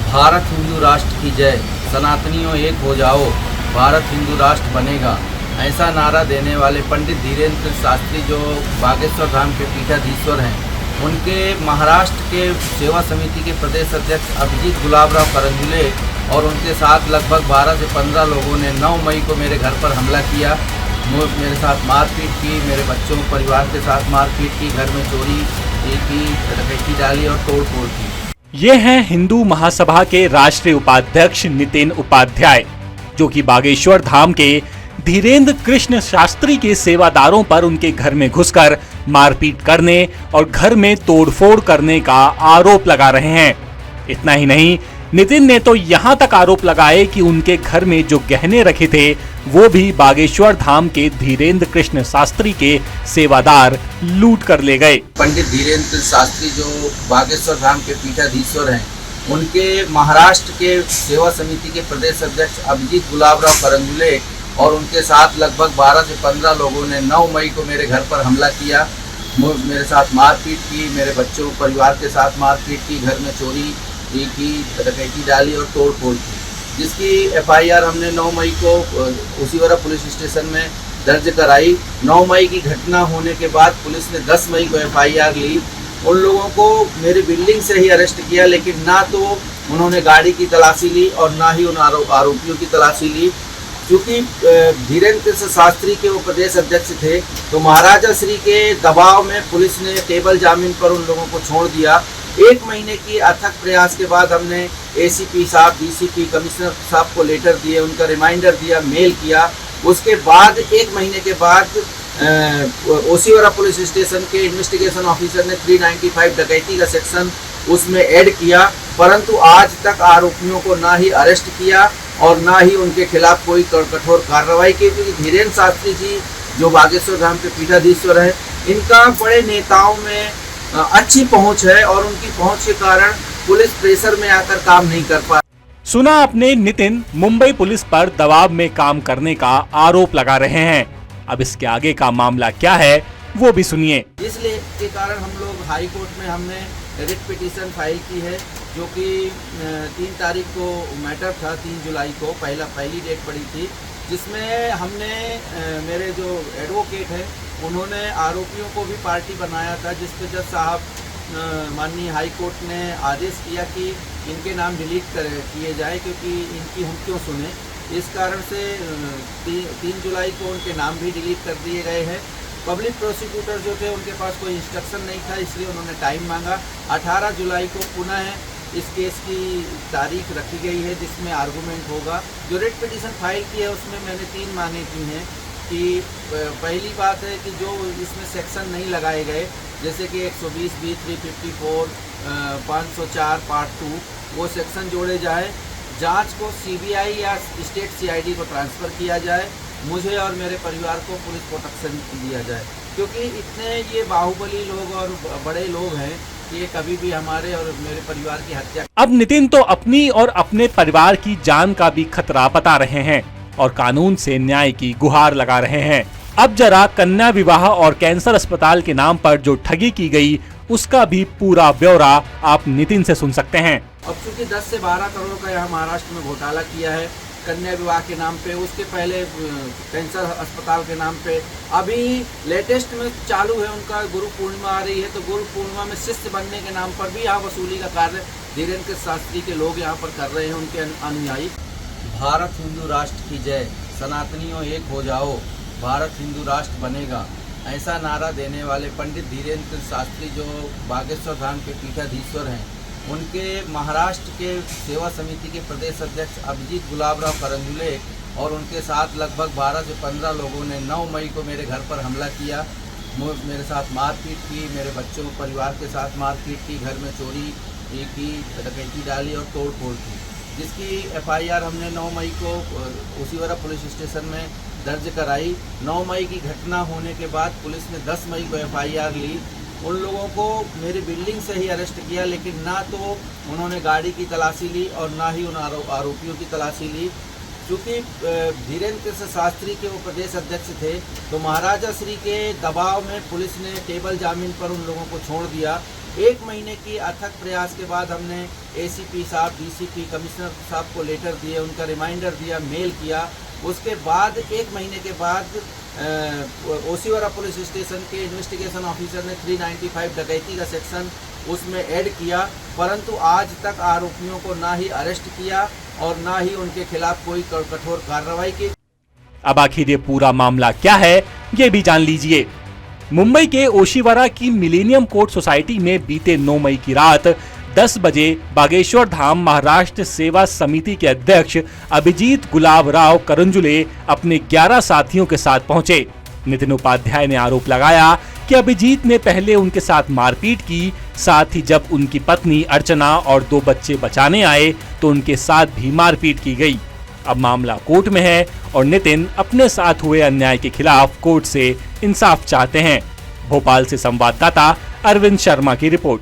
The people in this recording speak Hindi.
भारत हिंदू राष्ट्र की जय, सनातनियों एक हो जाओ, भारत हिंदू राष्ट्र बनेगा, ऐसा नारा देने वाले पंडित धीरेन्द्र शास्त्री जो बागेश्वर धाम के पीठाधीश्वर हैं, उनके महाराष्ट्र के सेवा समिति के प्रदेश अध्यक्ष अभिजीत गुलाबराव करंजुले और उनके साथ लगभग 12 से 15 लोगों ने 9 मई को मेरे घर पर हमला किया, मेरे साथ मारपीट की, मेरे बच्चों परिवार के साथ मारपीट की, घर में चोरी की, डकैती डाली और तोड़फोड़ की। ये हैं हिंदू महासभा के राष्ट्रीय उपाध्यक्ष नितिन उपाध्याय, जो कि बागेश्वर धाम के धीरेन्द्र कृष्ण शास्त्री के सेवादारों पर उनके घर में घुसकर मारपीट करने और घर में तोड़फोड़ करने का आरोप लगा रहे हैं। इतना ही नहीं, नितिन ने तो यहाँ तक आरोप लगाए कि उनके घर में जो गहने रखे थे वो भी बागेश्वर धाम के धीरेन्द्र कृष्ण शास्त्री के सेवादार लूट कर ले गए। पंडित धीरेन्द्र शास्त्री जो बागेश्वर धाम के पीठाधीश्वर हैं, उनके महाराष्ट्र के सेवा समिति के प्रदेश अध्यक्ष अभिजीत गुलाबराव करंजुले और उनके साथ लगभग 12 से 15 लोगों ने 9 मई को मेरे घर पर हमला किया, मेरे साथ मारपीट की, मेरे बच्चों परिवार के साथ मारपीट की, घर में चोरी की, डकैती डाली और तोड़फोड़ की, जिसकी एफआईआर हमने 9 मई को उसीवरा पुलिस स्टेशन में दर्ज कराई। 9 मई की घटना होने के बाद पुलिस ने 10 मई को एफआईआर ली। उन लोगों को मेरी बिल्डिंग से ही अरेस्ट किया, लेकिन ना तो उन्होंने गाड़ी की तलाशी ली और ना ही उन आरोपियों की तलाशी ली। क्योंकि धीरेन्द्र शास्त्री के वो प्रदेश अध्यक्ष थे, तो महाराजा श्री के दबाव में पुलिस ने टेबल जामीन पर उन लोगों को छोड़ दिया। 1 महीने की अथक प्रयास के बाद हमने एसीपी साहब, डीसीपी, कमिश्नर साहब को लेटर दिए, उनका रिमाइंडर दिया, मेल किया। उसके बाद 1 महीने के बाद ओसीवरा पुलिस स्टेशन के इन्वेस्टिगेशन ऑफिसर ने 395 डकैती का सेक्शन उसमें ऐड किया, परंतु आज तक आरोपियों को ना ही अरेस्ट किया और ना ही उनके खिलाफ कोई कठोर कार्रवाई की। क्योंकि धीरेन्द्र शास्त्री जी जो बागेश्वर धाम के पीठाधीश्वर हैं, इनका बड़े नेताओं में अच्छी पहुंच है और उनकी पहुंच के कारण पुलिस प्रेशर में आकर काम नहीं कर पा। सुना आपने, नितिन मुंबई पुलिस पर दबाव में काम करने का आरोप लगा रहे हैं। अब इसके आगे का मामला क्या है वो भी सुनिए। इसलिए के कारण हम लोग हाई कोर्ट में हमने रिट पिटीशन फाइल की है, जो कि 3 तारीख को मैटर था, 3 जुलाई को पहली डेट पड़ी थी, जिसमें हमने मेरे जो एडवोकेट हैं उन्होंने आरोपियों को भी पार्टी बनाया था, जिस पे जज साहब माननीय हाई कोर्ट ने आदेश किया कि इनके नाम डिलीट किए जाए, क्योंकि इनकी हम क्यों सुने। इस कारण से 3 जुलाई को उनके नाम भी डिलीट कर दिए गए हैं। पब्लिक प्रोसिक्यूटर जो थे उनके पास कोई इंस्ट्रक्शन नहीं था, इसलिए उन्होंने टाइम मांगा। 18 जुलाई को पुनः इस केस की तारीख रखी गई है, जिसमें आर्गूमेंट होगा। जो रिट पिटीशन फाइल की है उसमें मैंने 3 मांगे की हैं कि पहली बात है कि जो इसमें सेक्शन नहीं लगाए गए, जैसे कि 120B, 354, 504 पार्ट 2, वो सेक्शन जोड़े जाए। जांच को सीबीआई या स्टेट सीआईडी को ट्रांसफ़र किया जाए, मुझे और मेरे परिवार को पुलिस प्रोटेक्शन दिया जाए, क्योंकि इतने ये बाहुबली लोग और बड़े लोग हैं कि ये कभी भी हमारे और मेरे परिवार की हत्या। अब नितिन तो अपनी और अपने परिवार की जान का भी खतरा बता रहे हैं और कानून से न्याय की गुहार लगा रहे हैं। अब जरा कन्या विवाह और कैंसर अस्पताल के नाम पर जो ठगी की गई उसका भी पूरा ब्यौरा आप नितिन से सुन सकते हैं। अब चूंकि 10 से 12 करोड़ का यहाँ महाराष्ट्र में घोटाला किया है कन्या विवाह के नाम पे, उसके पहले कैंसर अस्पताल के नाम पे, अभी लेटेस्ट में चालू है उनका गुरु पूर्णिमा आ रही है, तो गुरु पूर्णिमा में शिष्य बनने के नाम पर भी यहाँ वसूली का कार्य धीरेन्द्र शास्त्री के लोग यहाँ पर कर रहे हैं, उनके अनुयायी। भारत हिंदू राष्ट्र की जय, सनातनियों एक हो जाओ, भारत हिंदू राष्ट्र बनेगा, ऐसा नारा देने वाले पंडित धीरेन्द्र शास्त्री जो बागेश्वर धाम के पीठाधीश्वर हैं, उनके महाराष्ट्र के सेवा समिति के प्रदेश अध्यक्ष अभिजीत गुलाबराव करंजुले और उनके साथ लगभग 12 से 15 लोगों ने 9 मई को मेरे घर पर हमला किया, मेरे साथ मारपीट की, मेरे बच्चों परिवार के साथ मारपीट की, घर में चोरी की, डकैती डाली और तोड़फोड़ की, जिसकी एफआईआर हमने 9 मई को उसीवरा पुलिस स्टेशन में दर्ज कराई। 9 मई की घटना होने के बाद पुलिस ने 10 मई को एफआईआर ली। उन लोगों को मेरी बिल्डिंग से ही अरेस्ट किया, लेकिन ना तो उन्होंने गाड़ी की तलाशी ली और ना ही उन आरोपियों की तलाशी ली। क्योंकि धीरेन्द्र शास्त्री के वो प्रदेश अध्यक्ष थे, तो महाराजा श्री के दबाव में पुलिस ने टेबल जामीन पर उन लोगों को छोड़ दिया। 1 महीने की अथक प्रयास के बाद हमने एसीपी साहब, डीसीपी, कमिश्नर साहब को लेटर दिए, उनका रिमाइंडर दिया, मेल किया। उसके बाद 1 महीने के बाद ओसीवारा पुलिस स्टेशन के इन्वेस्टिगेशन ऑफिसर ने 395 डकैती का सेक्शन उसमें ऐड किया, परंतु आज तक आरोपियों को ना ही अरेस्ट किया और ना ही उनके खिलाफ कोई कठोर कार्रवाई की। अब आखिर ये पूरा मामला क्या है, ये भी जान लीजिए। मुंबई के ओशिवारा की मिलेनियम कोर्ट सोसाइटी में बीते 9 मई की रात 10 बजे बागेश्वर धाम महाराष्ट्र सेवा समिति के अध्यक्ष अभिजीत गुलाबराव करंजुले अपने 11 साथियों के साथ पहुंचे। नितिन उपाध्याय ने आरोप लगाया कि अभिजीत ने पहले उनके साथ मारपीट की, साथ ही जब उनकी पत्नी अर्चना और 2 बच्चे बचाने आए तो उनके साथ भी मारपीट की गई। अब मामला कोर्ट में है और नितिन अपने साथ हुए अन्याय के खिलाफ कोर्ट से इंसाफ चाहते हैं। भोपाल से संवाददाता अरविंद शर्मा की रिपोर्ट।